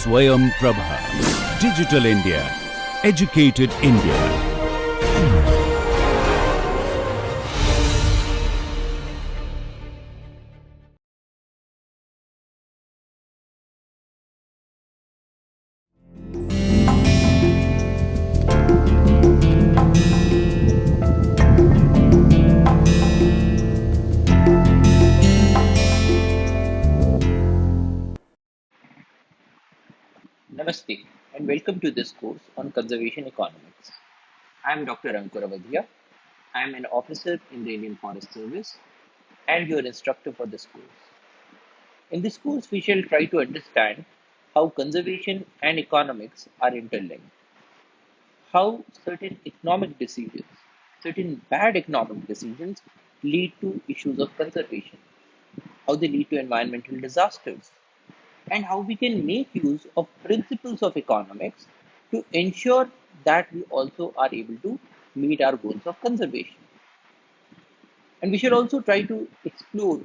Swayam Prabha. Digital India. Educated India. Namaste and welcome to this course on conservation economics. I am Dr. Ankur Avadhia. I am an officer in the Indian Forest Service and your instructor for this course. In this course, we shall try to understand how conservation and economics are interlinked, how certain economic decisions, certain bad economic decisions lead to issues of conservation, how they lead to environmental disasters, and how we can make use of principles of economics to ensure that we also are able to meet our goals of conservation. And we should also try to explore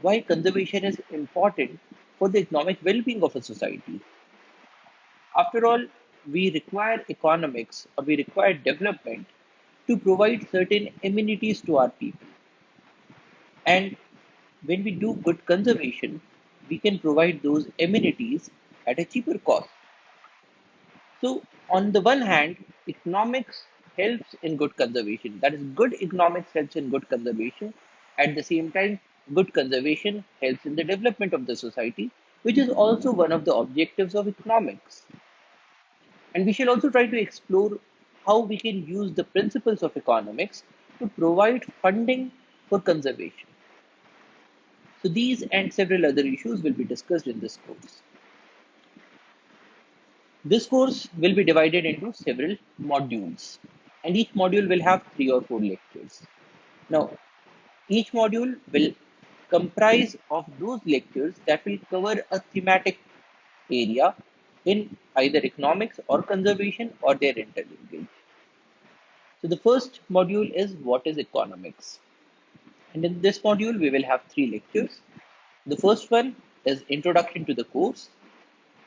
why conservation is important for the economic well-being of a society. After all, we require economics or we require development to provide certain amenities to our people. And when we do good conservation, we can provide those amenities at a cheaper cost. So, on the one hand, economics helps in good conservation. That is, good economics helps in good conservation. At the same time, good conservation helps in the development of the society, which is also one of the objectives of economics. And we shall also try to explore how we can use the principles of economics to provide funding for conservation. So, these and several other issues will be discussed in this course. This course will be divided into several modules, and each module will have 3 or 4 lectures. Now, each module will comprise of those lectures that will cover a thematic area in either economics or conservation or their interlinkage. So, the first module is what is economics, and in this module we will have 3 lectures. The first one is introduction to the course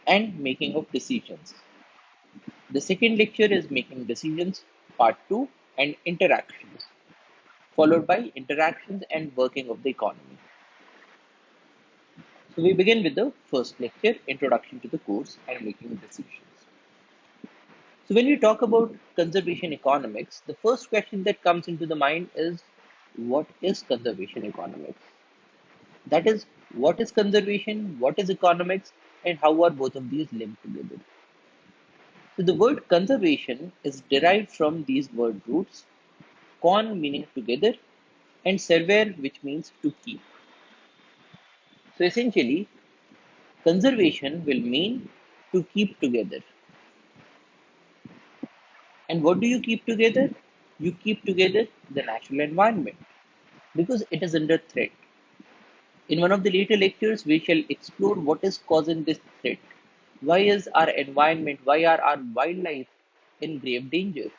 and making of decisions. The second lecture is Making Decisions, Part 2, and Interactions, followed by Interactions and Working of the Economy. So we begin with the first lecture, Introduction to the Course and Making Decisions. So when we talk about conservation economics, the first question that comes into the mind is, what is conservation economics? That is, what is conservation, what is economics, and how are both of these linked together? So the word conservation is derived from these word roots, con meaning together and servere which means to keep. So essentially, conservation will mean to keep together. And what do you keep together? You keep together the natural environment because it is under threat. In one of the later lectures, we shall explore what is causing this threat. Why is our environment, why are our wildlife in grave danger?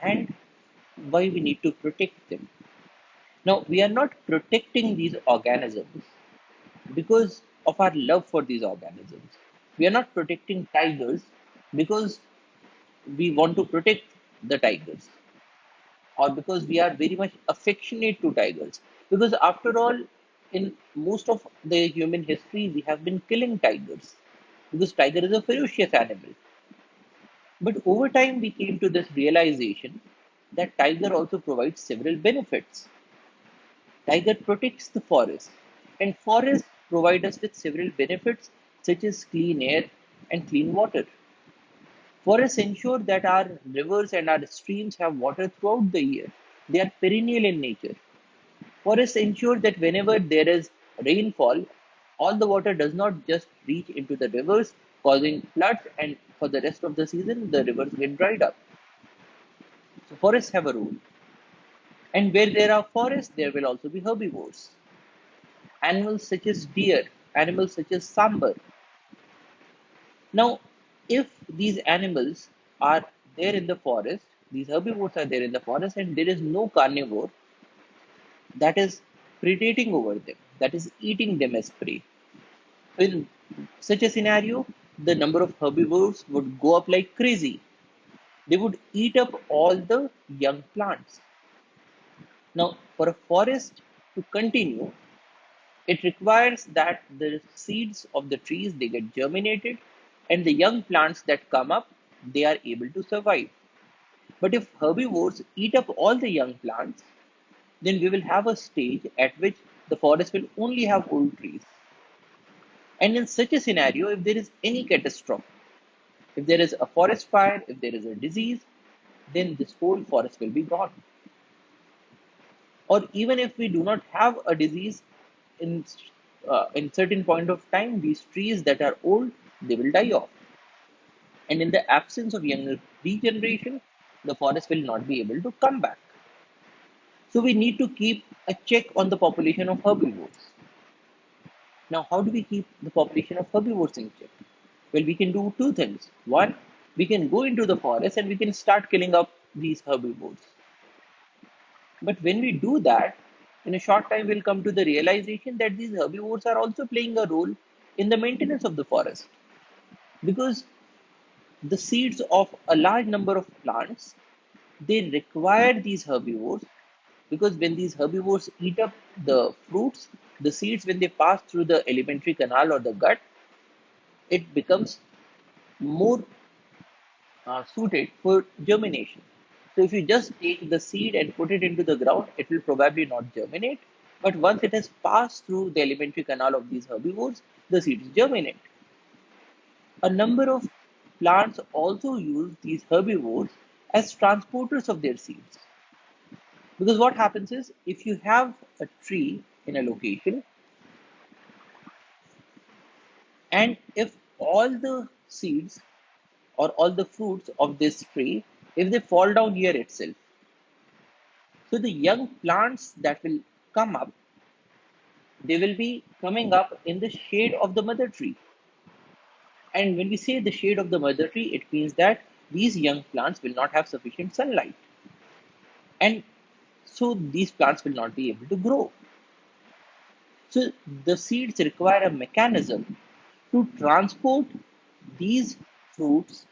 And why we need to protect them. Now, we are not protecting these organisms because of our love for these organisms. We are not protecting tigers because we want to protect the tigers or because we are very much affectionate to tigers. Because after all, in most of the human history, we have been killing tigers because tiger is a ferocious animal. But over time, we came to this realization that tiger also provides several benefits. Tiger protects the forest, and forests provide us with several benefits such as clean air and clean water. Forests ensure that our rivers and our streams have water throughout the year. They are perennial in nature. Forests ensure that whenever there is rainfall, all the water does not just reach into the rivers, causing floods, and for the rest of the season, the rivers get dried up. So, forests have a role. And where there are forests, there will also be herbivores. Animals such as deer, animals such as sambar. Now, if these animals are there in the forest, these herbivores are there in the forest, and there is no carnivore that is predating over them, that is eating them as prey. In Such a scenario, the number of herbivores would go up like crazy. They would eat up all the young plants. Now, for a forest to continue, it requires that the seeds of the trees they get germinated and the young plants that come up they are able to survive. But if herbivores eat up all the young plants, then we will have a stage at which the forest will only have old trees. And in such a scenario, if there is any catastrophe, if there is a forest fire, if there is a disease, then this whole forest will be gone. Or even if we do not have a disease in in certain point of time, these trees that are old they will die off, and in the absence of younger regeneration, the forest will not be able to come back. So we need to keep a check on the population of herbivores. Now, how do we keep the population of herbivores in check? Well, we can do two things. One, we can go into the forest and we can start killing up these herbivores. But when we do that, in a short time, we'll come to the realization that these herbivores are also playing a role in the maintenance of the forest. Because the seeds of a large number of plants, they require these herbivores because when these herbivores eat up the fruits, the seeds, when they pass through the alimentary canal or the gut, it becomes more suited for germination. So if you just take the seed and put it into the ground, it will probably not germinate. But once it has passed through the alimentary canal of these herbivores, the seeds germinate. A number of plants also use these herbivores as transporters of their seeds. Because what happens is, if you have a tree in a location, and if all the seeds or all the fruits of this tree, if they fall down here itself, so the young plants that will come up, they will be coming up in the shade of the mother tree. And when we say the shade of the mother tree, it means that these young plants will not have sufficient sunlight. And so these plants will not be able to grow. So the seeds require a mechanism to transport these fruits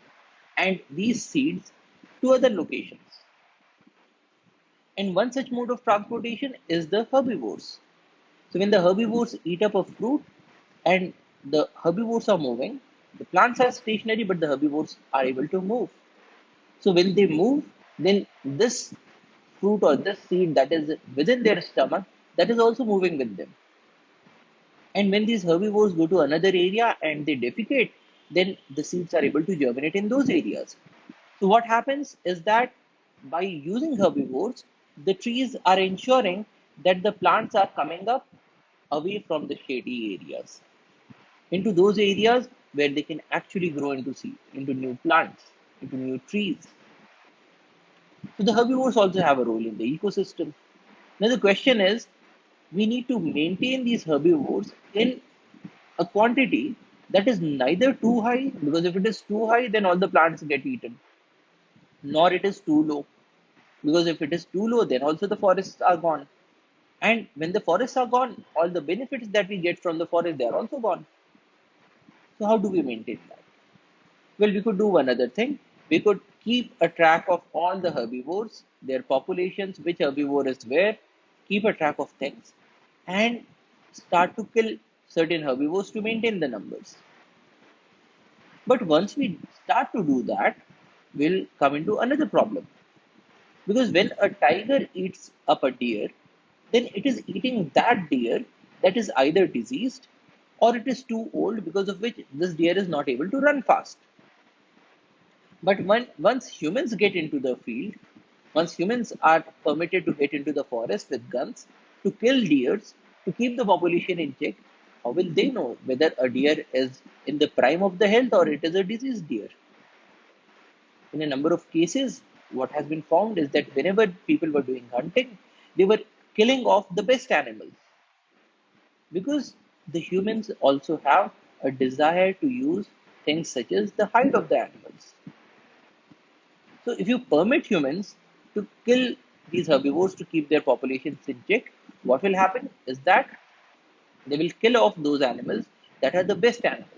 and these seeds to other locations. And one such mode of transportation is the herbivores. So when the herbivores eat up a fruit and the herbivores are moving, the plants are stationary, but the herbivores are able to move. So when they move, then this fruit or this seed that is within their stomach, that is also moving with them. And when these herbivores go to another area and they defecate, then the seeds are able to germinate in those areas. So what happens is that by using herbivores, the trees are ensuring that the plants are coming up away from the shady areas into those areas where they can actually grow into seed, into new plants, into new trees. So the herbivores also have a role in the ecosystem. Now the question is, we need to maintain these herbivores in a quantity that is neither too high, because if it is too high, then all the plants get eaten, nor it is too low, because if it is too low, then also the forests are gone. And when the forests are gone, all the benefits that we get from the forest, they are also gone. So how do we maintain that? Well, we could do one other thing. We could keep a track of all the herbivores, their populations, which herbivore is where, keep a track of things, and start to kill certain herbivores to maintain the numbers. But once we start to do that, we'll come into another problem. Because when a tiger eats up a deer, then it is eating that deer that is either diseased or it is too old, because of which this deer is not able to run fast. But once humans get into the field, once humans are permitted to get into the forest with guns to kill deers, to keep the population in check, how will they know whether a deer is in the prime of the health or it is a diseased deer? In a number of cases, what has been found is that whenever people were doing hunting, they were killing off the best animals, because the humans also have a desire to use things such as the hide of the animals. So, if you permit humans to kill these herbivores to keep their populations in check, what will happen is that they will kill off those animals that are the best animals.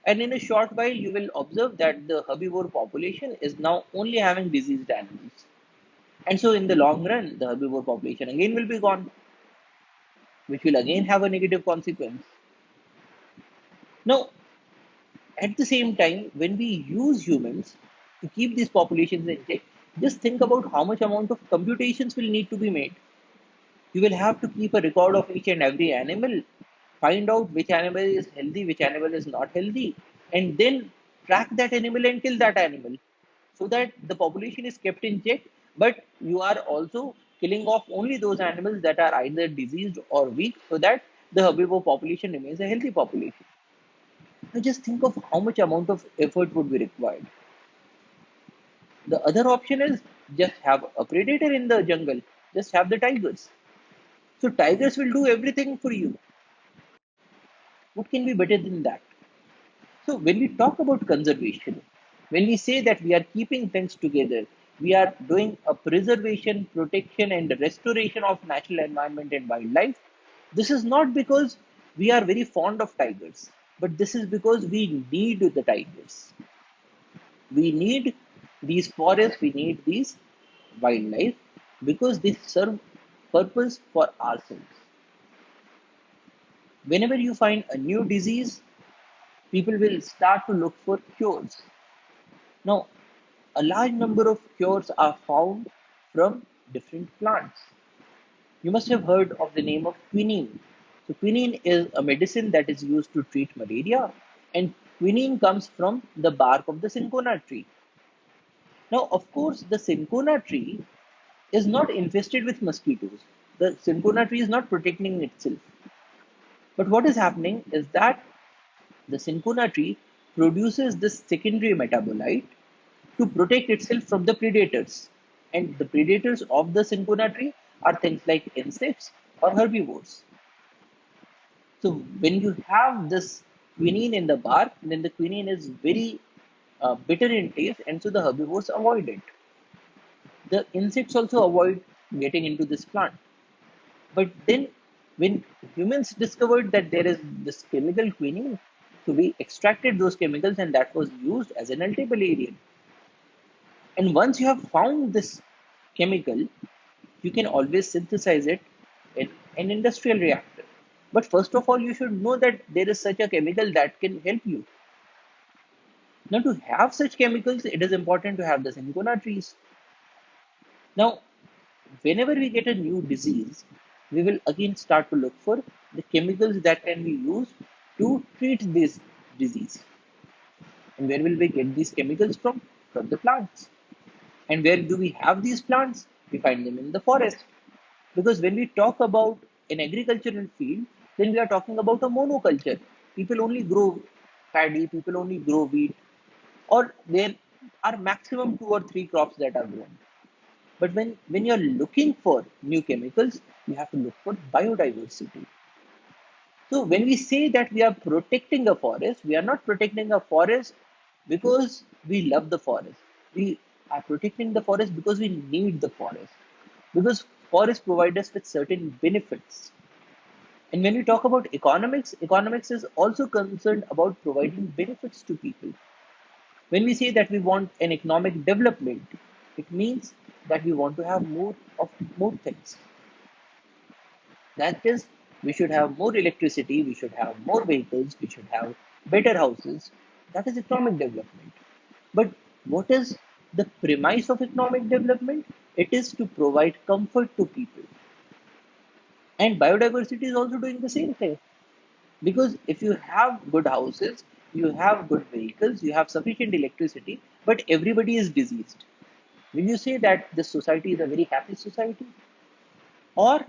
And in a short while, you will observe that the herbivore population is now only having diseased animals. And so, in the long run, the herbivore population again will be gone, which will again have a negative consequence. Now, at the same time, when we use humans to keep these populations in check, just think about how much amount of computations will need to be made. You will have to keep a record of each and every animal, find out which animal is healthy, which animal is not healthy, and then track that animal and kill that animal so that the population is kept in check. But you are also killing off only those animals that are either diseased or weak so that the herbivore population remains a healthy population. Now just think of how much amount of effort would be required. The other option is just have a predator in the jungle, just have the tigers. So tigers will do everything for you. What can be better than that? So when we talk about conservation, when we say that we are keeping things together, we are doing a preservation, protection, and restoration of natural environment and wildlife. This is not because we are very fond of tigers, but this is because we need the tigers. We need these forests, we need these wildlife because they serve purpose for ourselves. Whenever you find a new disease, people will start to look for cures. Now, a large number of cures are found from different plants. You must have heard of the name of quinine. So, quinine is a medicine that is used to treat malaria, and quinine comes from the bark of the cinchona tree. Now, of course, the cinchona tree is not infested with mosquitoes. The cinchona tree is not protecting itself. But what is happening is that the cinchona tree produces this secondary metabolite to protect itself from the predators. And the predators of the cinchona tree are things like insects or herbivores. So when you have this quinine in the bark, then the quinine is very bitter in taste, and so the herbivores avoid it. The insects also avoid getting into this plant. But then, when humans discovered that there is this chemical quinine, so we extracted those chemicals and that was used as an antimalarial. And once you have found this chemical, you can always synthesize it in an industrial reactor. But first of all, you should know that there is such a chemical that can help you. Now, to have such chemicals, it is important to have the cinchona trees. Now, whenever we get a new disease, we will again start to look for the chemicals that can be used to treat this disease. And where will we get these chemicals from? From the plants. And where do we have these plants? We find them in the forest. Because when we talk about an agricultural field, then we are talking about a monoculture. People only grow paddy, people only grow wheat, or there are maximum two or three crops that are grown. But when you're looking for new chemicals, you have to look for biodiversity. So when we say that we are protecting a forest, we are not protecting a forest because we love the forest. We are protecting the forest because we need the forest. Because forests provide us with certain benefits. And when we talk about economics, economics is also concerned about providing benefits to people. When we say that we want an economic development, it means that we want to have more things. That is, we should have more electricity, we should have more vehicles, we should have better houses. That is economic development. But what is the premise of economic development? It is to provide comfort to people. And biodiversity is also doing the same thing. Because if you have good houses, you have good vehicles, you have sufficient electricity, but everybody is diseased. Will you say that this society is a very happy society? Or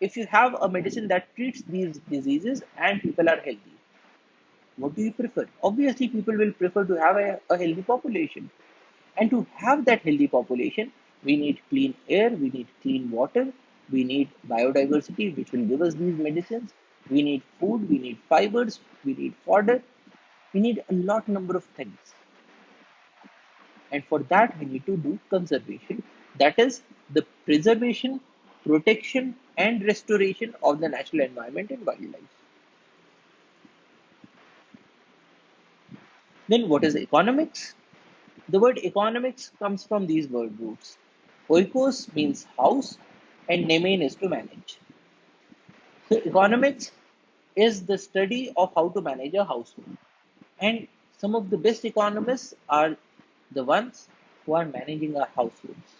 if you have a medicine that treats these diseases and people are healthy, what do you prefer? Obviously, people will prefer to have a healthy population. And to have that healthy population, we need clean air, we need clean water, we need biodiversity, which will give us these medicines. We need food, we need fibers, we need fodder, we need a lot number of things. And for that, we need to do conservation. That is the preservation, protection, and restoration of the natural environment and wildlife. Then what is economics? The word economics comes from these word roots. Oikos means house and nemein is to manage. So economics is the study of how to manage a household. And some of the best economists are the ones who are managing our households.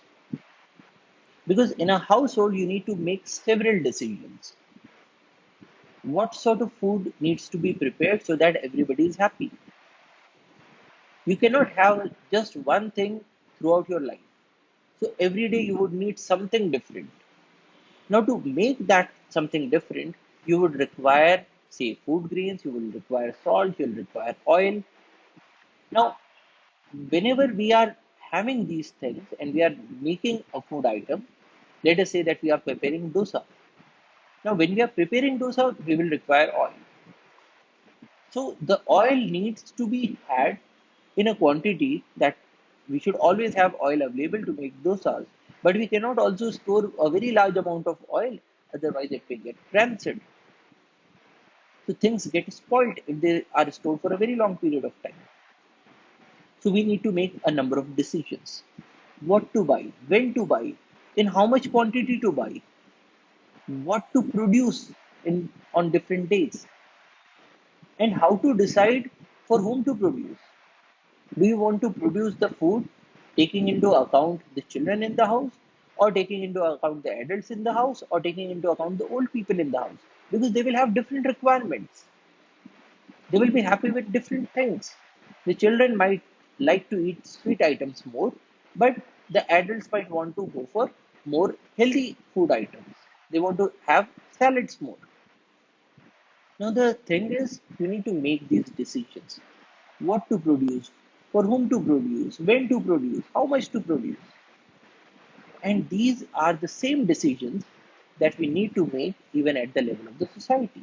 Because in a household, you need to make several decisions. What sort of food needs to be prepared so that everybody is happy? You cannot have just one thing throughout your life. So every day you would need something different. Now, to make that something different, you would require, say, food grains, you will require salt, you'll require oil. Now, whenever we are having these things and we are making a food item, let us say that we are preparing dosa. Now, when we are preparing dosa, we will require oil. So, the oil needs to be had in a quantity that we should always have oil available to make dosas. But we cannot also store a very large amount of oil, otherwise, it will get rancid. So, things get spoiled if they are stored for a very long period of time. So, we need to make a number of decisions: what to buy, when to buy, in how much quantity to buy, what to produce in on different days, and how to decide for whom to produce. Do you want to produce the food taking into account the children in the house, or taking into account the adults in the house, or taking into account the old people in the house? Because they will have different requirements. They will be happy with different things. The children might like to eat sweet items more, but the adults might want to go for more healthy food items. They want to have salads more. Now, the thing is, you need to make these decisions: what to produce, for whom to produce, when to produce, how much to produce. And these are the same decisions that we need to make even at the level of the society.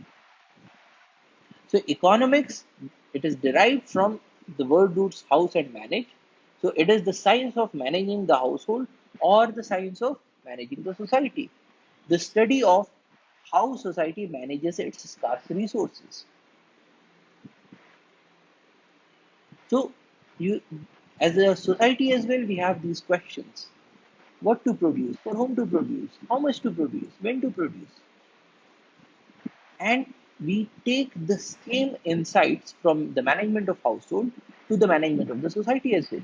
So economics, it is derived from the word roots house and manage. So it is the science of managing the household or the science of managing the society. The study of how society manages its scarce resources. So you, as a society as well, we have these questions: what to produce, for whom to produce, how much to produce, when to produce. And we take the same insights from the management of household to the management of the society as well,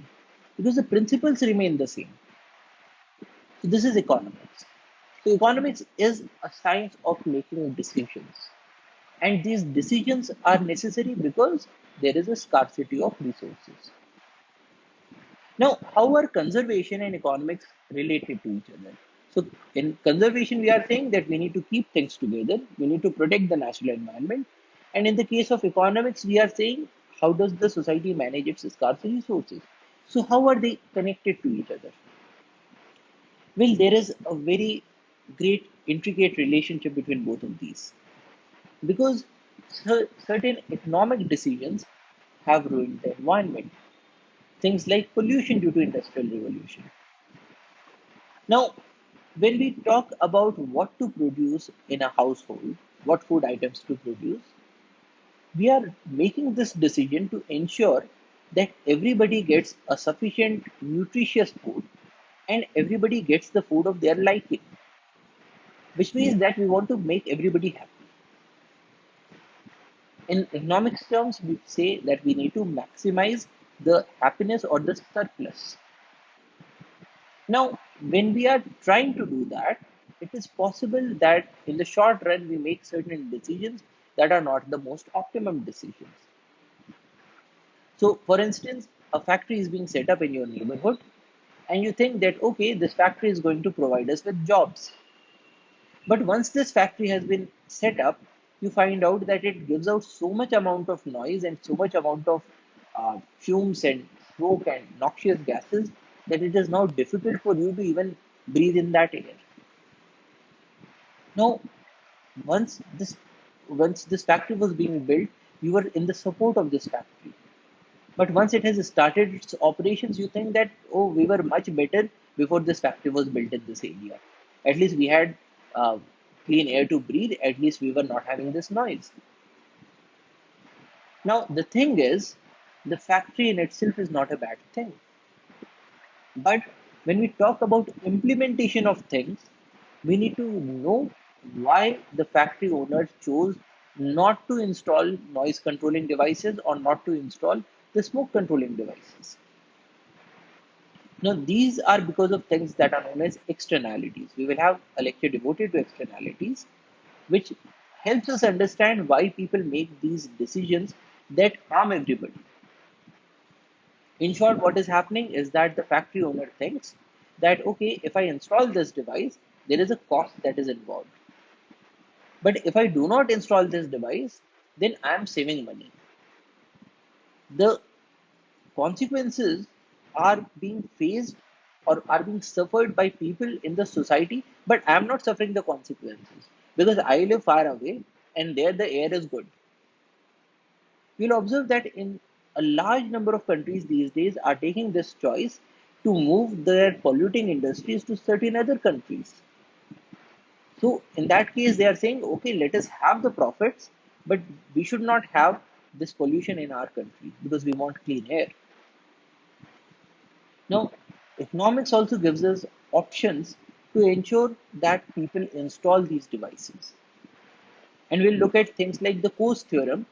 because the principles remain the same. So this is economics. So economics is a science of making decisions, and these decisions are necessary because there is a scarcity of resources. Now, how are conservation and economics related to each other? So, in conservation, we are saying that we need to keep things together, we need to protect the natural environment. And in the case of economics, we are saying how does the society manage its scarce resources? So, how are they connected to each other? Well, there is a very great, intricate relationship between both of these, because certain economic decisions have ruined the environment. Things like pollution due to industrial revolution. Now, when we talk about what to produce in a household, what food items to produce, we are making this decision to ensure that everybody gets a sufficient nutritious food and everybody gets the food of their liking, which means that we want to make everybody happy. In economics terms, we say that we need to maximize the happiness or the surplus. Now, when we are trying to do that, it is possible that in the short run we make certain decisions that are not the most optimum decisions. So, for instance, a factory is being set up in your neighborhood, and you think that okay, this factory is going to provide us with jobs. But once this factory has been set up, you find out that it gives out so much amount of noise and so much amount of fumes and smoke and noxious gases that it is now difficult for you to even breathe in that air. Now, once this once this factory was being built, you were in the support of this factory. But once it has started its operations, you think that oh, we were much better before this factory was built in this area. At least we had uh, clean air to breathe. At least we were not having this noise. Now the thing is, the factory in itself is not a bad thing. But when we talk about implementation of things, we need to know why the factory owner chose not to install noise controlling devices or not to install the smoke controlling devices. Now, these are because of things that are known as externalities. We will have a lecture devoted to externalities, which helps us understand why people make these decisions that harm everybody. In short, what is happening is that the factory owner thinks that, okay, if I install this device, there is a cost that is involved. But if I do not install this device, then I am saving money. The consequences are being faced or are being suffered by people in the society, but I am not suffering the consequences because I live far away and there the air is good. You'll observe that in a large number of countries these days are taking this choice to move their polluting industries to certain other countries. So in that case, they are saying, okay, let us have the profits, but we should not have this pollution in our country because we want clean air. Now, economics also gives us options to ensure that people install these devices. And we'll look at things like the Coase theorem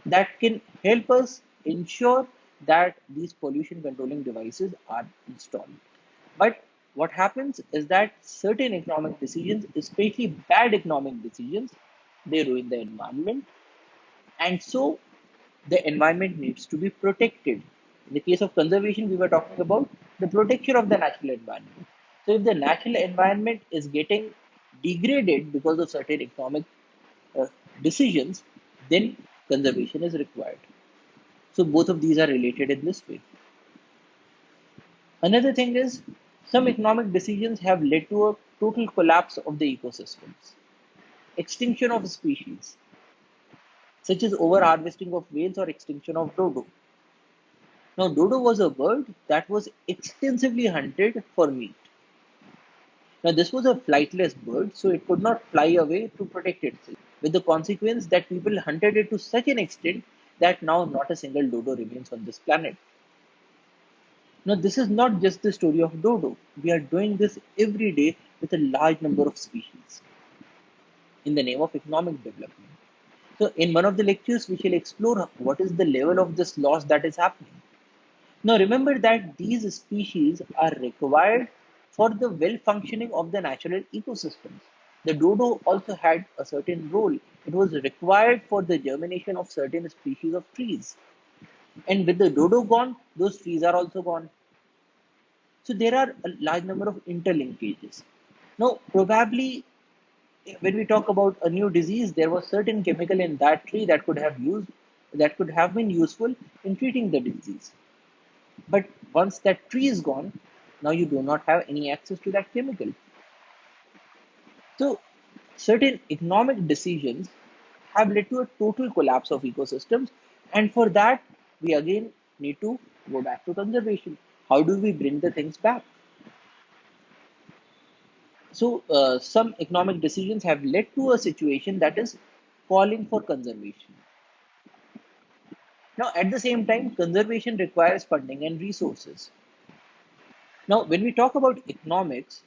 that can help us ensure that these pollution controlling devices are installed. But what happens is that certain economic decisions, especially bad economic decisions, they ruin the environment. And so the environment needs to be protected. In the case of conservation, we were talking about the protection of the natural environment. So if the natural environment is getting degraded because of certain economic uh, decisions, then conservation is required. So both of these are related in this way. Another thing is some economic decisions have led to a total collapse of the ecosystems, extinction of species, such as overharvesting of whales or extinction of dodo. Now, dodo was a bird that was extensively hunted for meat. Now, this was a flightless bird, so it could not fly away to protect itself, with the consequence that people hunted it to such an extent that now not a single dodo remains on this planet. Now, this is not just the story of dodo. We are doing this every day with a large number of species in the name of economic development. So, in one of the lectures, we shall explore what is the level of this loss that is happening. Now, remember that these species are required for the well functioning of the natural ecosystems. The dodo also had a certain role. It was required for the germination of certain species of trees. And with the dodo gone, those trees are also gone. So there are a large number of interlinkages. Now, probably when we talk about a new disease, there was certain chemical in that tree that could have been useful in treating the disease. But once that tree is gone, now you do not have any access to that chemical. So certain economic decisions have led to a total collapse of ecosystems, and for that we again need to go back to conservation. How do we bring the things back? So, some economic decisions have led to a situation that is calling for conservation. Now, at the same time, conservation requires funding and resources. Now, when we talk about economics,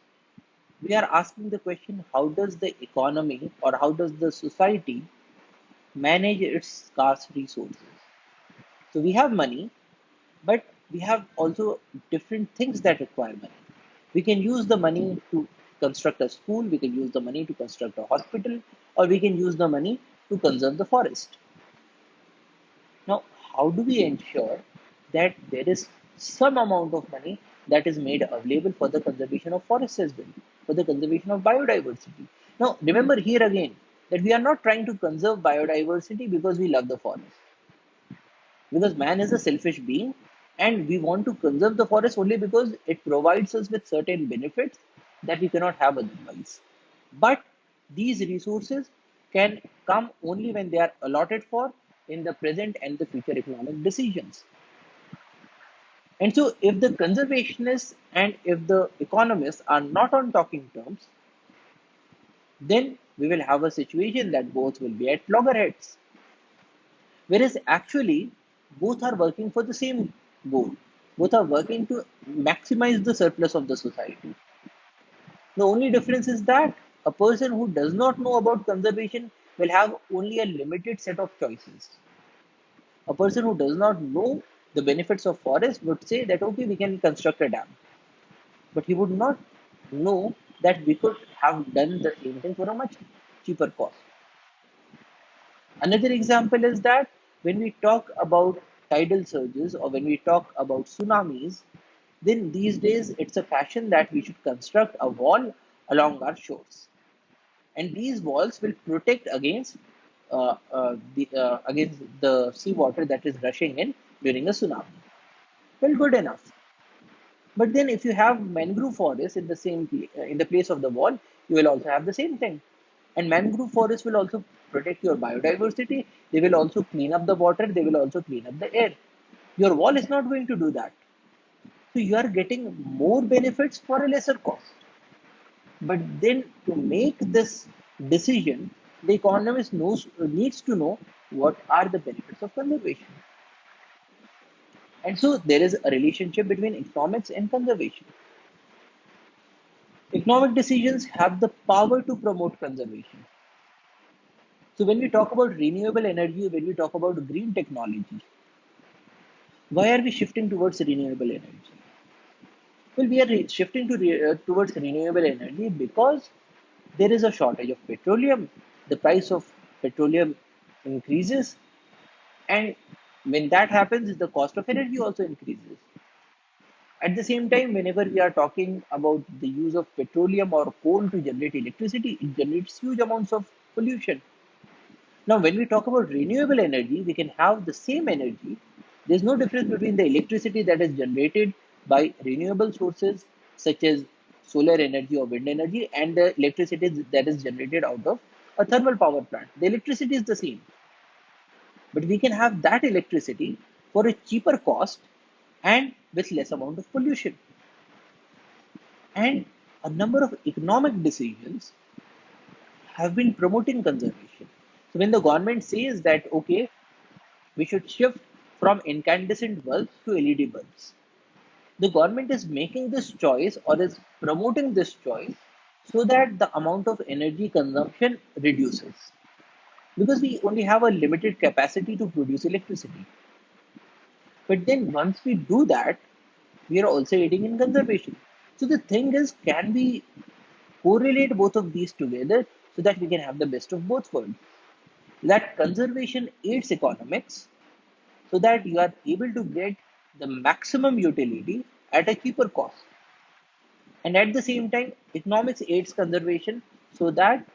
we are asking the question, how does the economy or how does the society manage its scarce resources? So, we have money, but we have also different things that require money. We can use the money to construct a school, we can use the money to construct a hospital, or we can use the money to conserve the forest. Now, how do we ensure that there is some amount of money that is made available for the conservation of forests as well, for the conservation of biodiversity? Now, remember here again that we are not trying to conserve biodiversity because we love the forest, because man is a selfish being and we want to conserve the forest only because it provides us with certain benefits that we cannot have otherwise. But these resources can come only when they are allotted for in the present and the future economic decisions. And so, if the conservationists and if the economists are not on talking terms, then we will have a situation that both will be at loggerheads. Whereas, actually, both are working for the same goal. Both are working to maximize the surplus of the society. The only difference is that a person who does not know about conservation will have only a limited set of choices. A person who does not know the benefits of forest would say that okay, we can construct a dam, but he would not know that we could have done the same thing for a much cheaper cost. Another example is that when we talk about tidal surges or when we talk about tsunamis, then these days it's a fashion that we should construct a wall along our shores, and these walls will protect against the seawater that is rushing in during a tsunami. Well, good enough. But then, if you have mangrove forest in the in the place of the wall, you will also have the same thing. And mangrove forest will also protect your biodiversity. They will also clean up the water. They will also clean up the air. Your wall is not going to do that. So you are getting more benefits for a lesser cost. But then, to make this decision, the economist needs to know what are the benefits of conservation. And so there is a relationship between economics and conservation. Economic decisions have the power to promote conservation. So when we talk about renewable energy, when we talk about green technology, why are we shifting towards renewable energy? Well, we are shifting towards renewable energy because there is a shortage of petroleum. The price of petroleum increases, and when that happens, the cost of energy also increases. At the same time, whenever we are talking about the use of petroleum or coal to generate electricity, it generates huge amounts of pollution. Now, when we talk about renewable energy, we can have the same energy. There's no difference between the electricity that is generated by renewable sources such as solar energy or wind energy and the electricity that is generated out of a thermal power plant. The electricity is the same, but we can have that electricity for a cheaper cost and with less amount of pollution. And a number of economic decisions have been promoting conservation. So when the government says that okay, we should shift from incandescent bulbs to LED bulbs. The government is making this choice or is promoting this choice so that the amount of energy consumption reduces. Because we only have a limited capacity to produce electricity. But then once we do that, we are also aiding in conservation. So the thing is, can we correlate both of these together so that we can have the best of both worlds? That conservation aids economics so that you are able to get the maximum utility at a cheaper cost. And at the same time, economics aids conservation so that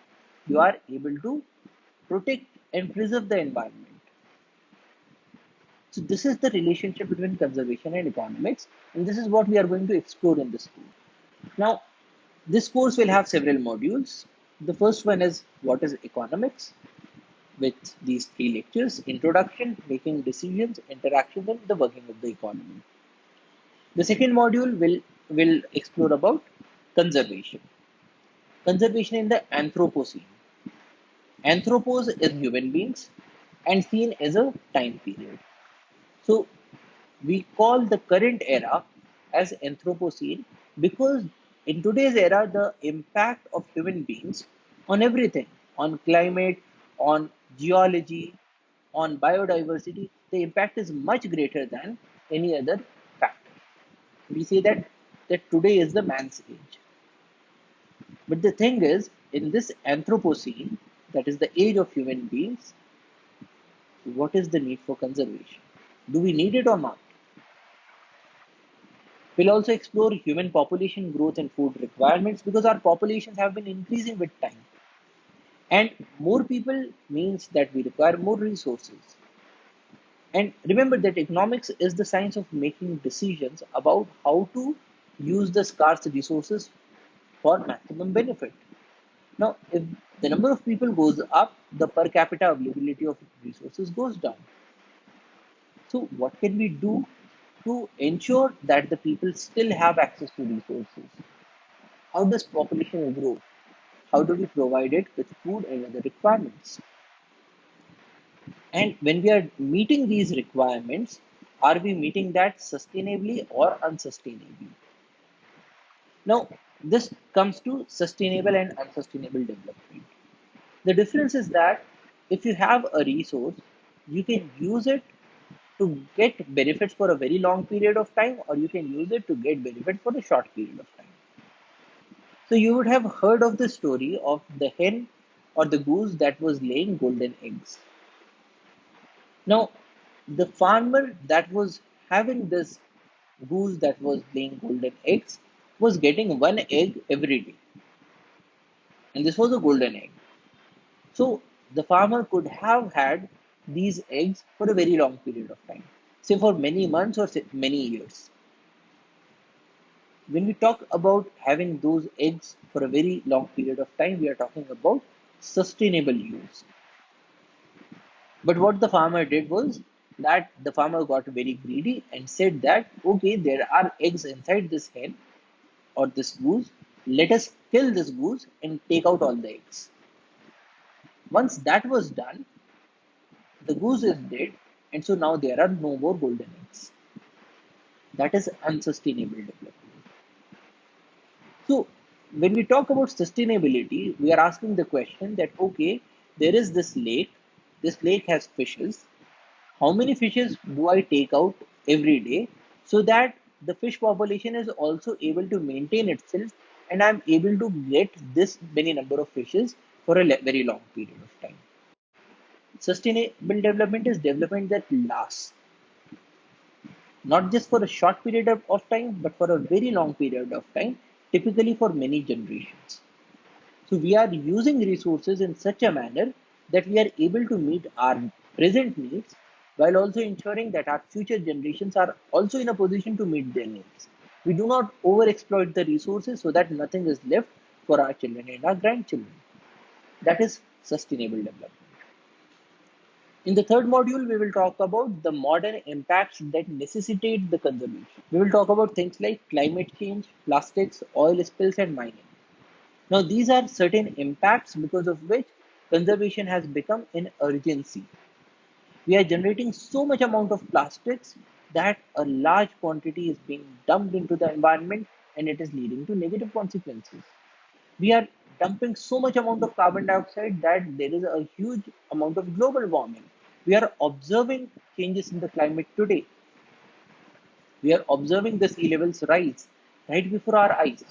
you are able to protect and preserve the environment. So, this is the relationship between conservation and economics, and this is what we are going to explore in this course. Now, this course will have several modules. The first one is what is economics, with these three lectures: introduction, making decisions, interactions, and the working of the economy. The second module will explore about conservation. Conservation in the Anthropocene. Anthropos is human beings and scene is a time period. So we call the current era as Anthropocene because in today's era, the impact of human beings on everything, on climate, on geology, on biodiversity, the impact is much greater than any other factor. We say that today is the man's age. But the thing is, in this Anthropocene, that is the age of human beings, what is the need for conservation? Do we need it or not? We'll also explore human population growth and food requirements because our populations have been increasing with time. And more people means that we require more resources. And remember that economics is the science of making decisions about how to use the scarce resources for maximum benefit. Now, if the number of people goes up, the per capita availability of resources goes down. So, what can we do to ensure that the people still have access to resources? How does population grow? How do we provide it with food and other requirements? And when we are meeting these requirements, are we meeting that sustainably or unsustainably? Now, this comes to sustainable and unsustainable development. The difference is that if you have a resource, you can use it to get benefits for a very long period of time, or you can use it to get benefit for a short period of time. So you would have heard of the story of the hen or the goose that was laying golden eggs. Now, the farmer that was having this goose that was laying golden eggs was getting one egg every day, and this was a golden egg. So the farmer could have had these eggs for a very long period of time, say for many months or say many years. When we talk about having those eggs for a very long period of time, we are talking about sustainable use. But what the farmer did was that the farmer got very greedy and said that, okay, there are eggs inside this hen or this goose. Let us kill this goose and take out all the eggs. Once that was done, the goose is dead, and so now there are no more golden eggs. That is unsustainable development. So, when we talk about sustainability, we are asking the question that okay, there is this lake has fishes. How many fishes do I take out every day so that the fish population is also able to maintain itself and I'm able to get this many number of fishes for a very long period of time. Sustainable development is development that lasts, not just for a short period of time, but for a very long period of time, typically for many generations. So we are using resources in such a manner that we are able to meet our present needs while also ensuring that our future generations are also in a position to meet their needs. We do not overexploit the resources so that nothing is left for our children and our grandchildren. That is sustainable development. In the third module, we will talk about the modern impacts that necessitate the conservation. We will talk about things like climate change, plastics, oil spills, and mining. Now, these are certain impacts because of which conservation has become an urgency. We are generating so much amount of plastics that a large quantity is being dumped into the environment and it is leading to negative consequences. We are dumping so much amount of carbon dioxide that there is a huge amount of global warming. We are observing changes in the climate today. We are observing the sea levels rise right before our eyes.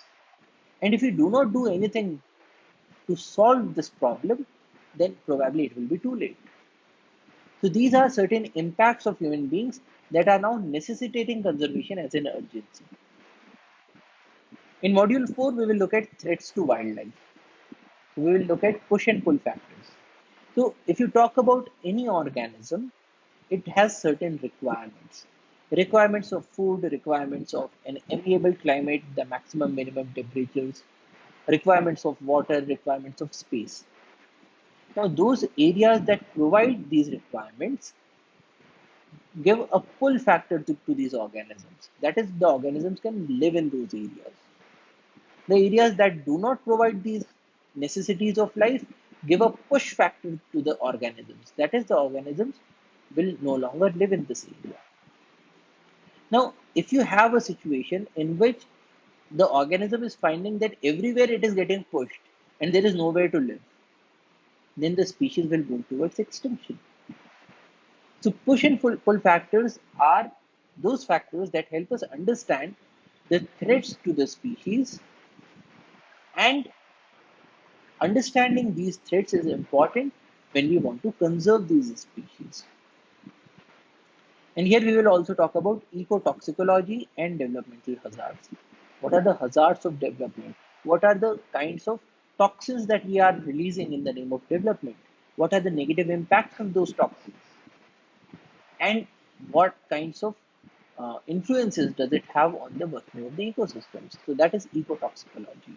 And if we do not do anything to solve this problem, then probably it will be too late. So these are certain impacts of human beings that are now necessitating conservation as an urgency. In module 4, we will look at threats to wildlife. We will look at push and pull factors. So if you talk about any organism, it has certain requirements. Requirements of food, requirements of an amiable climate, the maximum minimum temperatures, requirements of water, requirements of space. Now, those areas that provide these requirements give a pull factor to these organisms. That is, the organisms can live in those areas. The areas that do not provide these necessities of life give a push factor to the organisms. That is, the organisms will no longer live in this area. Now, if you have a situation in which the organism is finding that everywhere it is getting pushed and there is nowhere to live, then the species will move towards extinction. So push and pull factors are those factors that help us understand the threats to the species, and understanding these threats is important when we want to conserve these species. And here we will also talk about ecotoxicology and developmental hazards. What are the hazards of development? What are the kinds of toxins that we are releasing in the name of development? What are the negative impacts of those toxins? And what kinds of influences does it have on the working of the ecosystems? So that is ecotoxicology.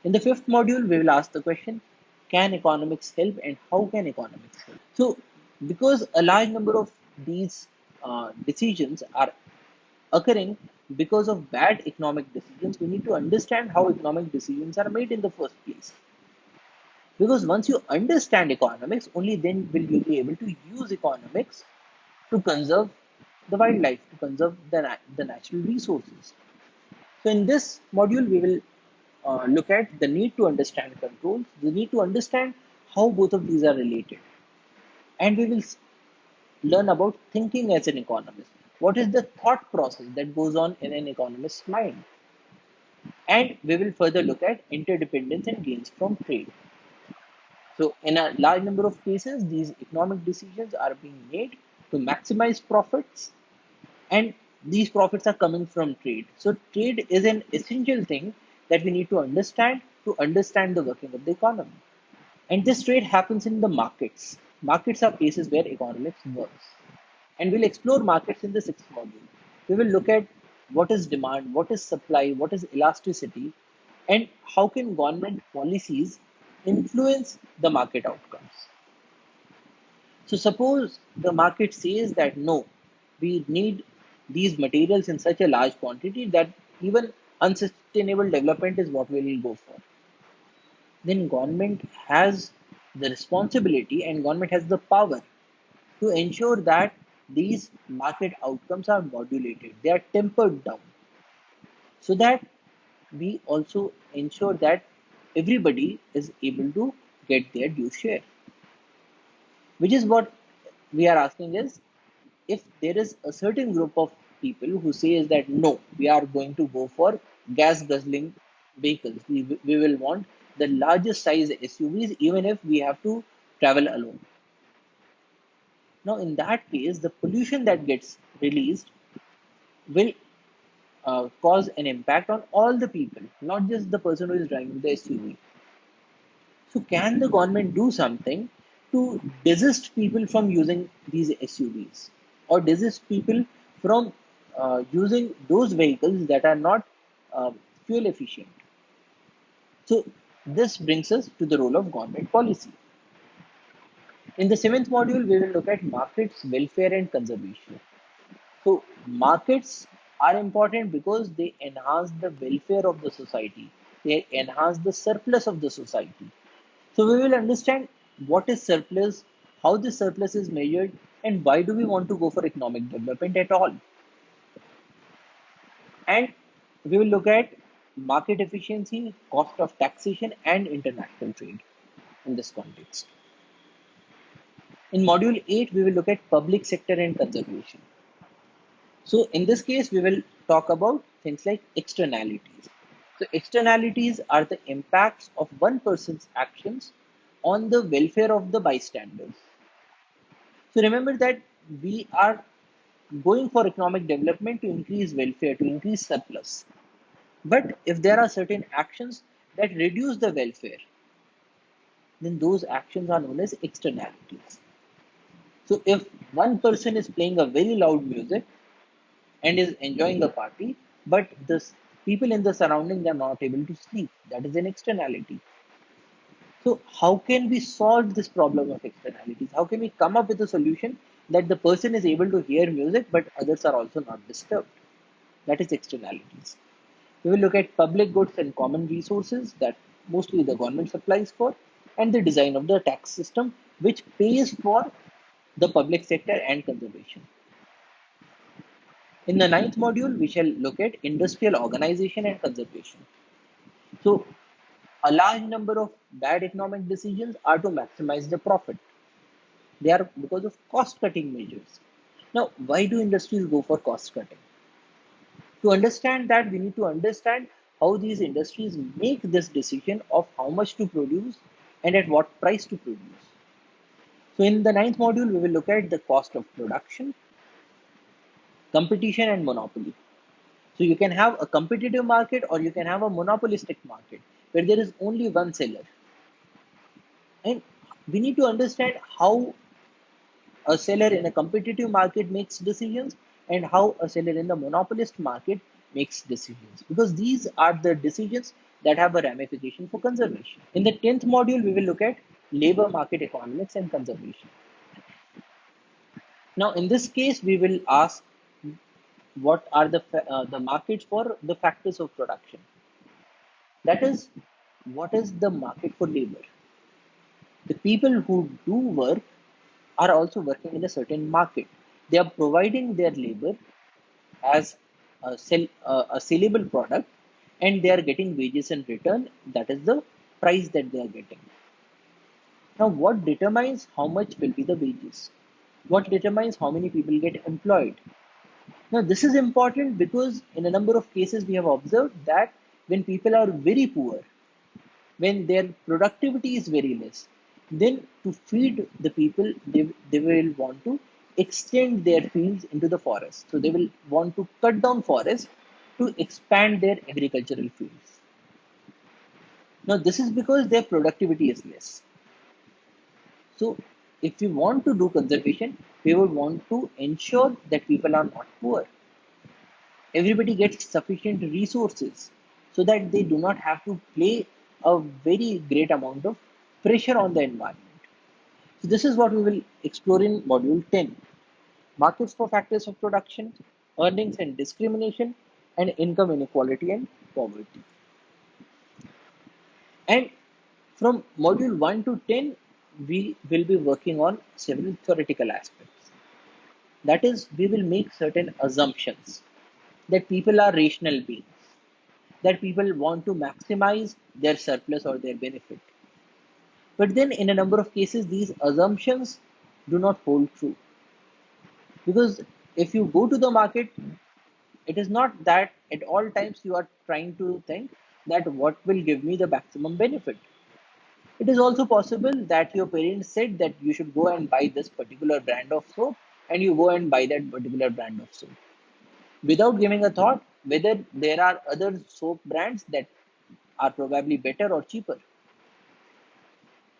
In the fifth module, we will ask the question, can economics help and how can economics help? So because a large number of these decisions are occurring because of bad economic decisions, we need to understand how economic decisions are made in the first place. Because once you understand economics, only then will you be able to use economics to conserve the wildlife, to conserve the natural resources. So in this module, we will look at the need to understand controls, the need to understand how both of these are related, and we will learn about thinking as an economist. What is the thought process that goes on in an economist's mind? And we will further look at interdependence and gains from trade. So, in a large number of cases, these economic decisions are being made to maximize profits, and these profits are coming from trade. So, trade is an essential thing that we need to understand the working of the economy. And this trade happens in the markets. Markets are places where economics works. And we'll explore markets in the sixth module. We will look at what is demand, what is supply, what is elasticity, and how can government policies influence the market outcomes. So suppose the market says that no, we need these materials in such a large quantity that even unsustainable development is what we will go for. Then government has the responsibility and government has the power to ensure that these market outcomes are modulated, they are tempered down, so that we also ensure that everybody is able to get their due share. Which is what we are asking is, if there is a certain group of people who says that no, we are going to go for gas guzzling vehicles, we will want the largest size SUVs even if we have to travel alone. Now, in that case, the pollution that gets released will cause an impact on all the people, not just the person who is driving the SUV. So, can the government do something to desist people from using these SUVs or desist people from using those vehicles that are not fuel efficient? So, this brings us to the role of government policy. In the seventh module, we will look at markets, welfare, and conservation. So markets are important because they enhance the welfare of the society. They enhance the surplus of the society. So we will understand what is surplus, how this surplus is measured, and why do we want to go for economic development at all. And we will look at market efficiency, cost of taxation, and international trade in this context. In module 8, we will look at public sector and conservation. So in this case, we will talk about things like externalities. So externalities are the impacts of one person's actions on the welfare of the bystanders. So remember that we are going for economic development to increase welfare, to increase surplus. But if there are certain actions that reduce the welfare, then those actions are known as externalities. So if one person is playing a very loud music and is enjoying the party, but the people in the surrounding are not able to sleep. That is an externality. So, how can we solve this problem of externalities? How can we come up with a solution that the person is able to hear music, but others are also not disturbed? That is externalities. We will look at public goods and common resources that mostly the government supplies for, and the design of the tax system, which pays for the public sector and conservation. In the ninth module, we shall look at industrial organization and conservation. So, a large number of bad economic decisions are to maximize the profit. They are because of cost cutting measures. Now, why do industries go for cost cutting? To understand that, we need to understand how these industries make this decision of how much to produce and at what price to produce. So, in the ninth module, we will look at the cost of production, competition, and monopoly. So you can have a competitive market or you can have a monopolistic market where there is only one seller. And we need to understand how a seller in a competitive market makes decisions and how a seller in the monopolist market makes decisions, because these are the decisions that have a ramification for conservation. In the 10th module, we will look at labor market economics and conservation. Now, in this case, we will ask what are the markets for the factors of production. That is, what is the market for labor? The people who do work are also working in a certain market. They are providing their labor as a sellable product, and they are getting wages in return. That is the price that they are getting. Now, what determines how much will be the wages? What determines how many people get employed? Now, this is important because in a number of cases we have observed that when people are very poor, when their productivity is very less, then to feed the people, they will want to extend their fields into the forest. So they will want to cut down forests to expand their agricultural fields. Now, this is because their productivity is less. So, if we want to do conservation, we would want to ensure that people are not poor. Everybody gets sufficient resources so that they do not have to play a very great amount of pressure on the environment. So, this is what we will explore in Module 10: Markets for Factors of Production, Earnings and Discrimination, and Income Inequality and Poverty. And from Module 1 to 10, we will be working on several theoretical aspects. That is, we will make certain assumptions that people are rational beings, that people want to maximize their surplus or their benefit. But then, in a number of cases, these assumptions do not hold true. Because if you go to the market, it is not that at all times you are trying to think that what will give me the maximum benefit. It is also possible that your parents said that you should go and buy this particular brand of soap, and you go and buy that particular brand of soap without giving a thought whether there are other soap brands that are probably better or cheaper.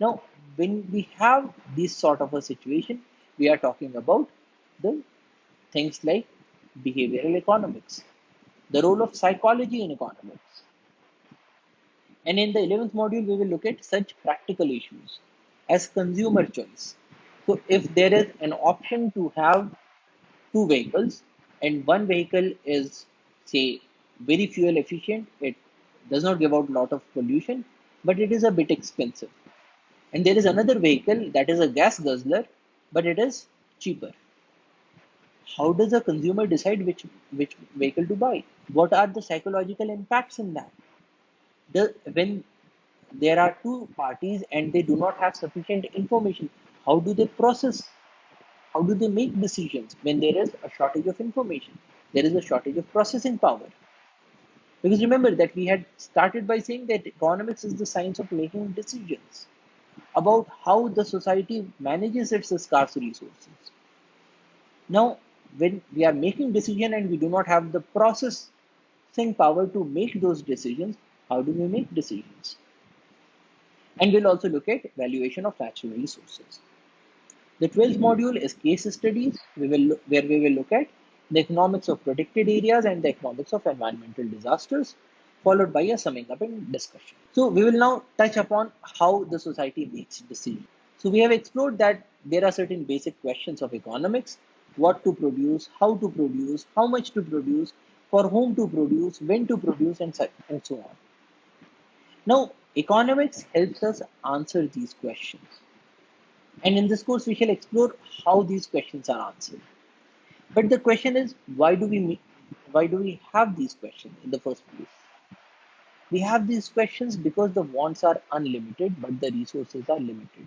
Now, when we have this sort of a situation, we are talking about the things like behavioral economics, the role of psychology in economics. And in the 11th module, we will look at such practical issues as consumer choice. So, if there is an option to have two vehicles, and one vehicle is, say, very fuel efficient, it does not give out a lot of pollution, but it is a bit expensive. And there is another vehicle that is a gas guzzler, but it is cheaper. How does a consumer decide which vehicle to buy? What are the psychological impacts in that? When there are two parties and they do not have sufficient information, how do they process? How do they make decisions when there is a shortage of information? There is a shortage of processing power. Because remember that we had started by saying that economics is the science of making decisions about how the society manages its scarce resources. Now, when we are making decision and we do not have the processing power to make those decisions, how do we make decisions? And we'll also look at valuation of natural resources. The 12th module is case studies, where we will look at the economics of protected areas and the economics of environmental disasters, followed by a summing up and discussion. So we will now touch upon how the society makes decisions. So we have explored that there are certain basic questions of economics: what to produce, how to produce, how much to produce, for whom to produce, when to produce, and so on. Now, economics helps us answer these questions. And in this course, we shall explore how these questions are answered. But the question is, why do we have these questions in the first place? We have these questions because the wants are unlimited, but the resources are limited.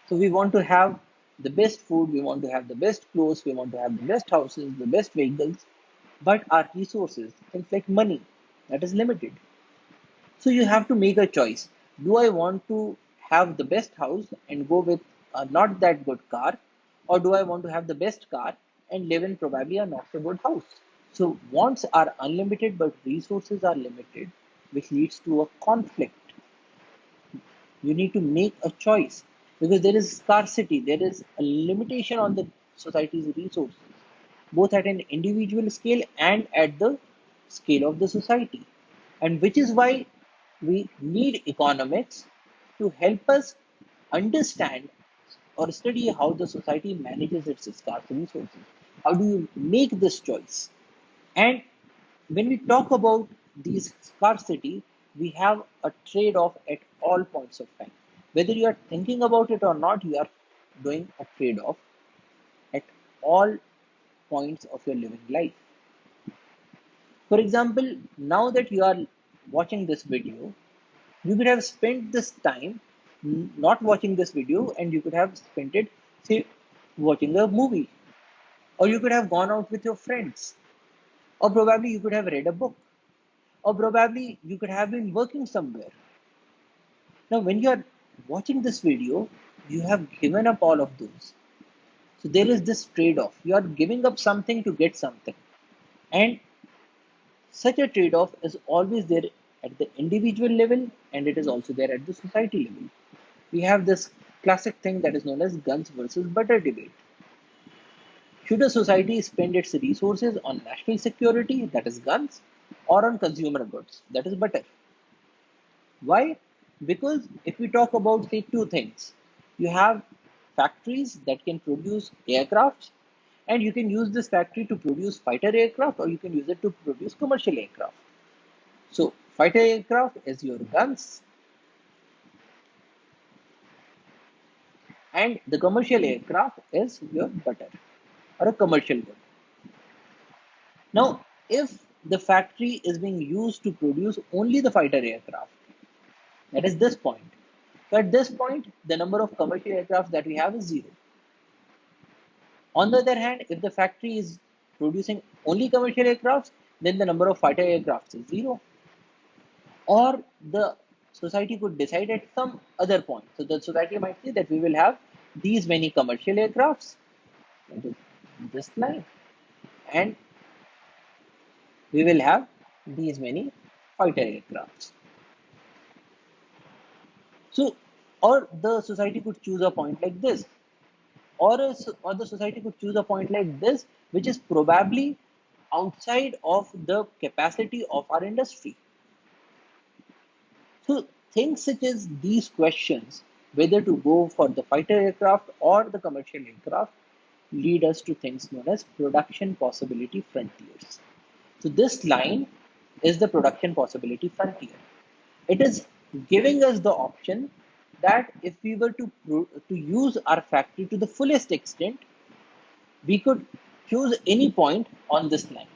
So we want to have the best food, we want to have the best clothes, we want to have the best houses, the best vehicles, but our resources, things like money, that is limited. So you have to make a choice. Do I want to have the best house and go with a not that good car, or do I want to have the best car and live in probably a not so good house? So wants are unlimited, but resources are limited, which leads to a conflict. You need to make a choice because there is scarcity, there is a limitation on the society's resources, both at an individual scale and at the scale of the society. And which is why we need economics to help us understand or study how the society manages its scarce resources. How do you make this choice? And when we talk about these scarcity, we have a trade off at all points of time. Whether you are thinking about it or not, you are doing a trade-off at all points of your living life. For example, now that you are watching this video, you could have spent this time not watching this video and you could have spent it, say, watching a movie, or you could have gone out with your friends, or probably you could have read a book, or probably you could have been working somewhere. Now, when you are watching this video, you have given up all of those. So there is this trade-off. You are giving up something to get something. And such a trade-off is always there at the individual level and it is also there at the society level. We have this classic thing that is known as guns versus butter debate. Should a society spend its resources on national security, that is guns, or on consumer goods, that is butter? Why? Because if we talk about, say, two things, you have factories that can produce aircrafts, and you can use this factory to produce fighter aircraft, or you can use it to produce commercial aircraft. So, fighter aircraft is your guns, and the commercial aircraft is your butter or a commercial good. Now, if the factory is being used to produce only the fighter aircraft, that is this point. So at this point, the number of commercial aircraft that we have is zero. On the other hand, if the factory is producing only commercial aircraft, then the number of fighter aircraft is zero. Or the society could decide at some other point. So the society might say that we will have these many commercial aircrafts, that is this line, and we will have these many fighter aircrafts. So, or the society could choose a point like this, or the society could choose a point like this, which is probably outside of the capacity of our industry. So, things such as these questions, whether to go for the fighter aircraft or the commercial aircraft, lead us to things known as production possibility frontiers. So, this line is the production possibility frontier. It is giving us the option that if we were to use our factory to the fullest extent, we could choose any point on this line.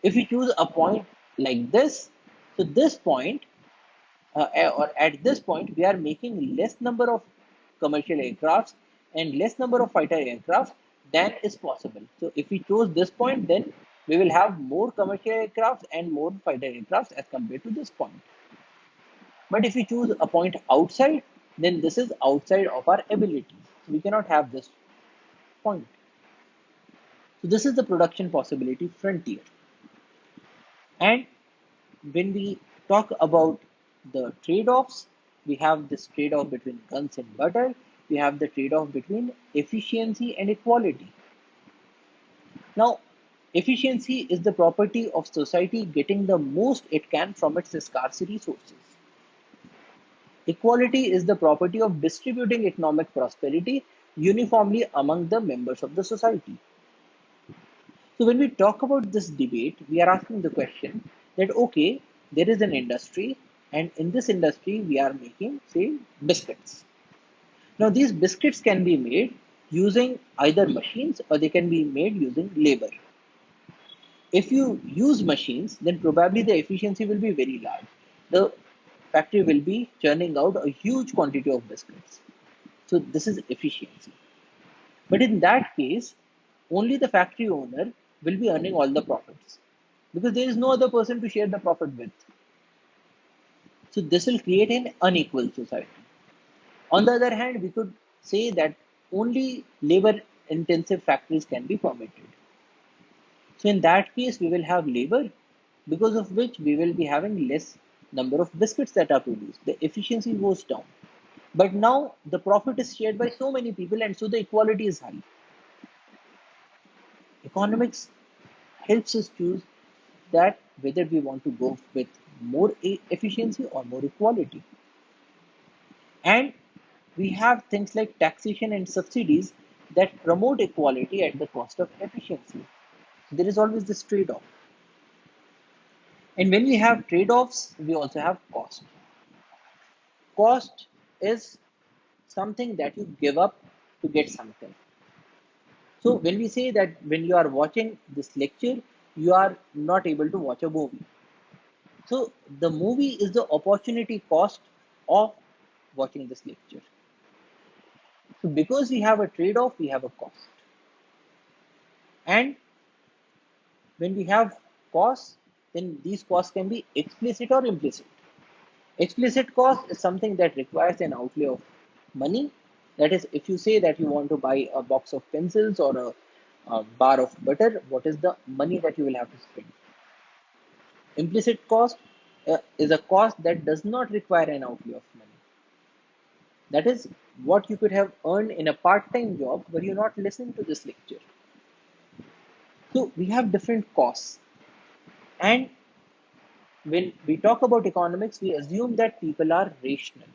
If we choose a point like this, so this point, or at this point, we are making less number of commercial aircrafts and less number of fighter aircrafts than is possible. So if we choose this point, then we will have more commercial aircrafts and more fighter aircrafts as compared to this point. But if we choose a point outside, then this is outside of our ability. So we cannot have this point. So this is the production possibility frontier. And when we talk about the trade-offs, we have this trade-off between guns and butter. We have the trade-off between efficiency and equality. Now, efficiency is the property of society getting the most it can from its scarce resources. Equality is the property of distributing economic prosperity uniformly among the members of the society. So when we talk about this debate, we are asking the question that okay, there is an industry, and in this industry we are making, say, biscuits. Now these biscuits can be made using either machines or they can be made using labor. If you use machines, then probably the efficiency will be very large. The factory will be churning out a huge quantity of biscuits. So this is efficiency. But in that case, only the factory owner will be earning all the profits because there is no other person to share the profit with. So this will create an unequal society. On the other hand, we could say that only labor intensive factories can be permitted. So in that case, we will have labor because of which we will be having less number of biscuits that are produced. The efficiency goes down. But now the profit is shared by so many people and so the equality is high. Economics helps us choose that whether we want to go with more efficiency or more equality. And we have things like taxation and subsidies that promote equality at the cost of efficiency. There is always this trade off. And when we have trade offs, we also have cost. Cost is something that you give up to get something. So when we say that when you are watching this lecture, you are not able to watch a movie. So the movie is the opportunity cost of watching this lecture. So because we have a trade-off, we have a cost. And when we have costs, then these costs can be explicit or implicit. Explicit cost is something that requires an outlay of money. That is, if you say that you want to buy a box of pencils or a bar of butter, what is the money that you will have to spend? Implicit cost is a cost that does not require an outlay of money. That is what you could have earned in a part-time job where you're not listening to this lecture. So we have different costs. And when we talk about economics, we assume that people are rational.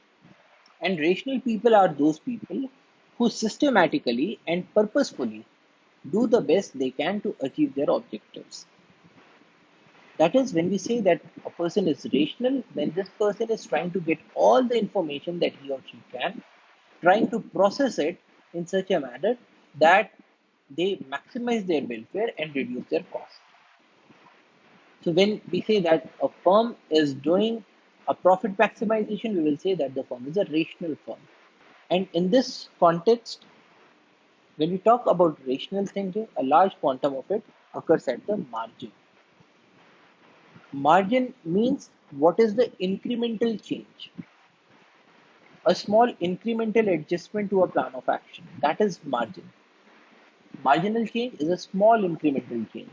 And rational people are those people who systematically and purposefully do the best they can to achieve their objectives. That is, when we say that a person is rational, then this person is trying to get all the information that he or she can, trying to process it in such a manner that they maximize their welfare and reduce their cost. So when we say that a firm is doing a profit maximization, we will say that the firm is a rational firm. And in this context, when we talk about rational thinking, a large quantum of it occurs at the margin. Margin means what is the incremental change? A small incremental adjustment to a plan of action. That is margin. Marginal change is a small incremental change.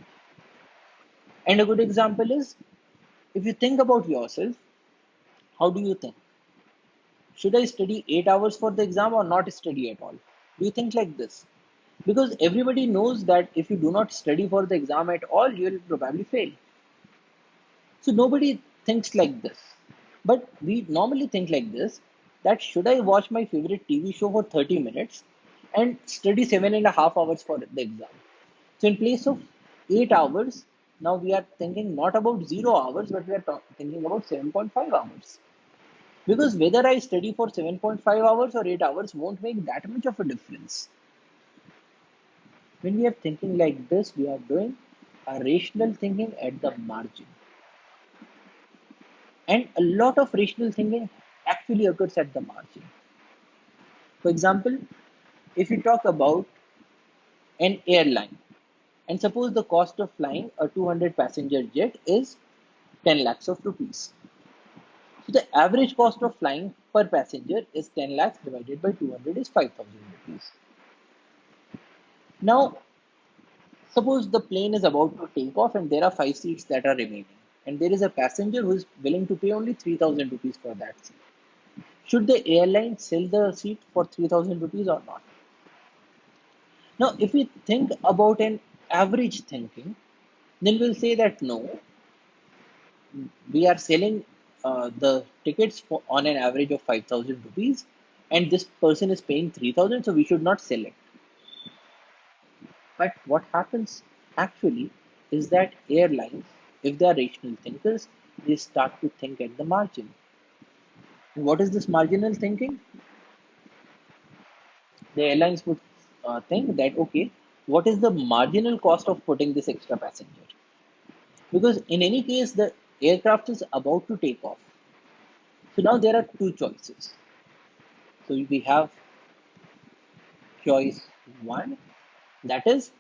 And a good example is if you think about yourself, how do you think? Should I study 8 hours for the exam or not study at all? Do you think like this? Because everybody knows that if you do not study for the exam at all, you will probably fail. So nobody thinks like this. But we normally think like this, that should I watch my favorite TV show for 30 minutes and study 7.5 hours for the exam? So in place of 8 hours, now we are thinking not about 0 hours, but we are thinking about 7.5 hours. Because whether I study for 7.5 hours or 8 hours won't make that much of a difference. When we are thinking like this, we are doing a rational thinking at the margin. And a lot of rational thinking actually occurs at the margin. For example, if you talk about an airline, and suppose the cost of flying a 200 passenger jet is 10 lakhs of rupees. So the average cost of flying per passenger is 10 lakhs divided by 200 is 5,000 rupees. Now, suppose the plane is about to take off and there are 5 seats that are remaining. And there is a passenger who is willing to pay only 3,000 rupees for that seat. Should the airline sell the seat for 3,000 rupees or not? Now, if we think about an average thinking, then we'll say that no, we are selling the tickets on an average of 5,000 rupees, and this person is paying 3,000, so we should not sell it. But what happens actually is that airlines, if they are rational thinkers, they start to think at the margin. What is this marginal thinking? The airlines would think that, okay, what is the marginal cost of putting this extra passenger? Because in any case, the aircraft is about to take off. So now there are two choices. So we have choice one, that is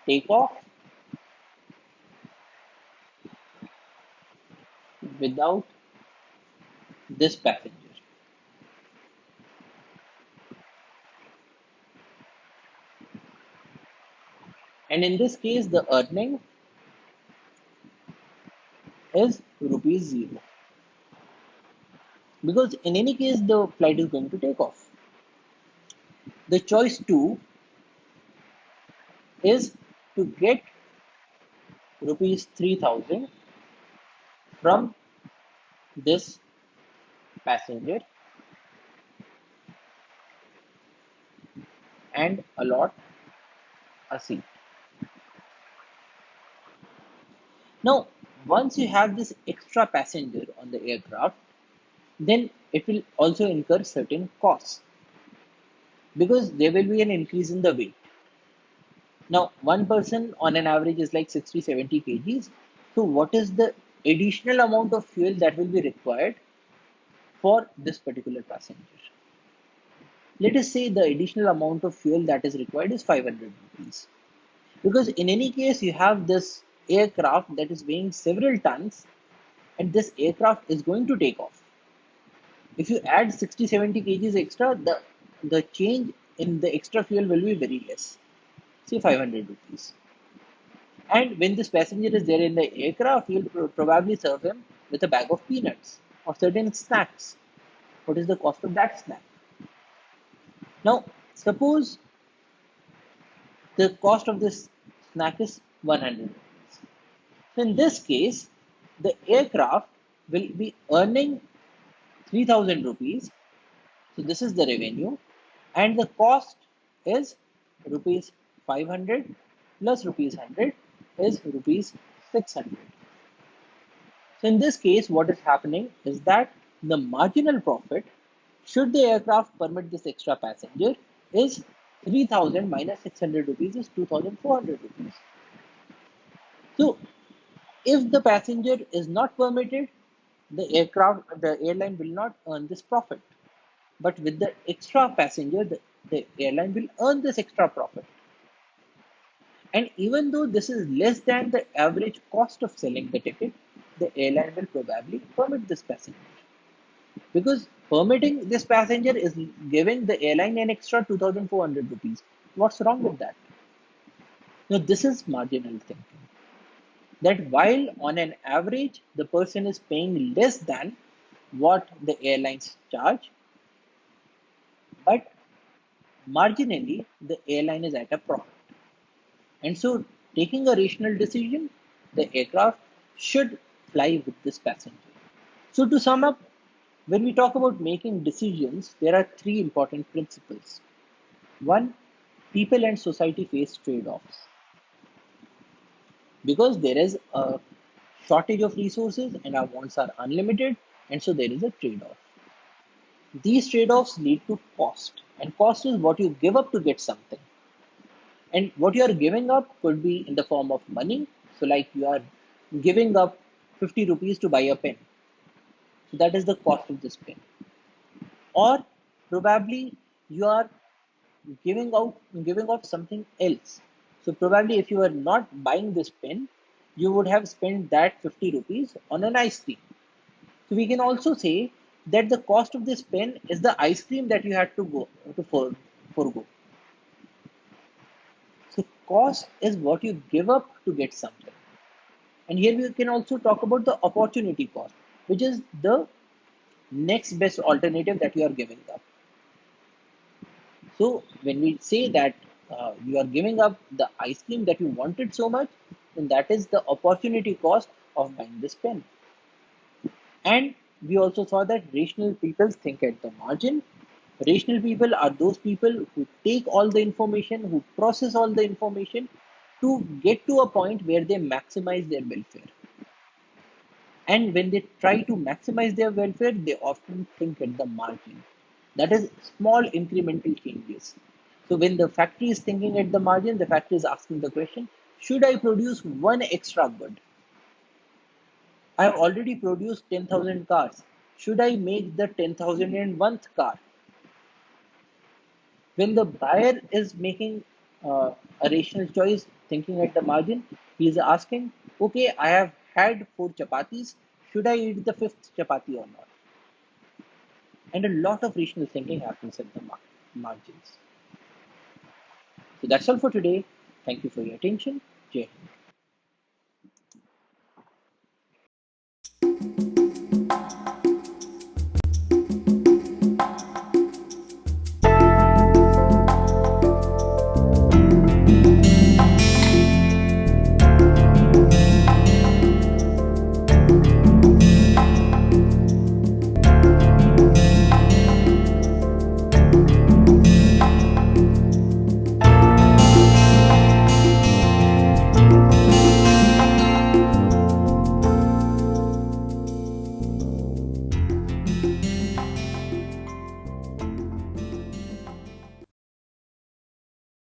take off without this passenger. And in this case, the earning is rupees zero. Because in any case, the flight is going to take off. The choice two is to get rupees 3,000 from this passenger and allot a seat. Now, once you have this extra passenger on the aircraft, then it will also incur certain costs because there will be an increase in the weight. Now, one person on an average is like 60, 70 kgs. So, what is the additional amount of fuel that will be required for this particular passenger? Let us say the additional amount of fuel that is required is 500 rupees. Because in any case, you have this aircraft that is weighing several tons, and this aircraft is going to take off. If you add 60, 70 kgs extra, the change in the extra fuel will be very less, say 500 rupees. And when this passenger is there in the aircraft, you'll probably serve him with a bag of peanuts or certain snacks. What is the cost of that snack? Now, suppose the cost of this snack is 100 rupees. So in this case, the aircraft will be earning 3000 rupees. So this is the revenue, and the cost is rupees 500 plus rupees 100 is rupees 600. So in this case, what is happening is that the marginal profit, should the aircraft permit this extra passenger, is 3000 minus 600 rupees is 2400 rupees. So if the passenger is not permitted, the airline will not earn this profit. But with the extra passenger, the airline will earn this extra profit. And even though this is less than the average cost of selling the ticket, the airline will probably permit this passenger. Because permitting this passenger is giving the airline an extra 2400 rupees. What's wrong with that? Now, this is marginal thinking. That while on an average, the person is paying less than what the airlines charge, but marginally, the airline is at a profit. And so, taking a rational decision, the aircraft should fly with this passenger. So, to sum up, when we talk about making decisions, there are three important principles. One, people and society face trade offs because there is a shortage of resources and our wants are unlimited, and so there is a trade off. These trade offs lead to cost, and cost is what you give up to get something. And what you are giving up could be in the form of money. So, like you are giving up 50 rupees to buy a pen. So, that is the cost of this pen. Or probably you are giving out something else. So, probably if you are not buying this pen, you would have spent that 50 rupees on an ice cream. So, we can also say that the cost of this pen is the ice cream that you had to go to forego. So, cost is what you give up to get something. And here we can also talk about the opportunity cost, which is the next best alternative that you are giving up. So when we say that you are giving up the ice cream that you wanted so much, then that is the opportunity cost of buying this pen. And we also saw that rational people think at the margin. Rational people are those people who take all the information, who process all the information to get to a point where they maximize their welfare. And when they try to maximize their welfare, they often think at the margin. That is small incremental changes. So when the factory is thinking at the margin, the factory is asking the question, should I produce one extra good? I have already produced 10,000 cars. Should I make the 10,001th car? When the buyer is making a rational choice, thinking at the margin, he is asking, okay, I have had four chapatis. Should I eat the fifth chapati or not? And a lot of rational thinking happens at the margins. So that's all for today. Thank you for your attention. Jai Hind.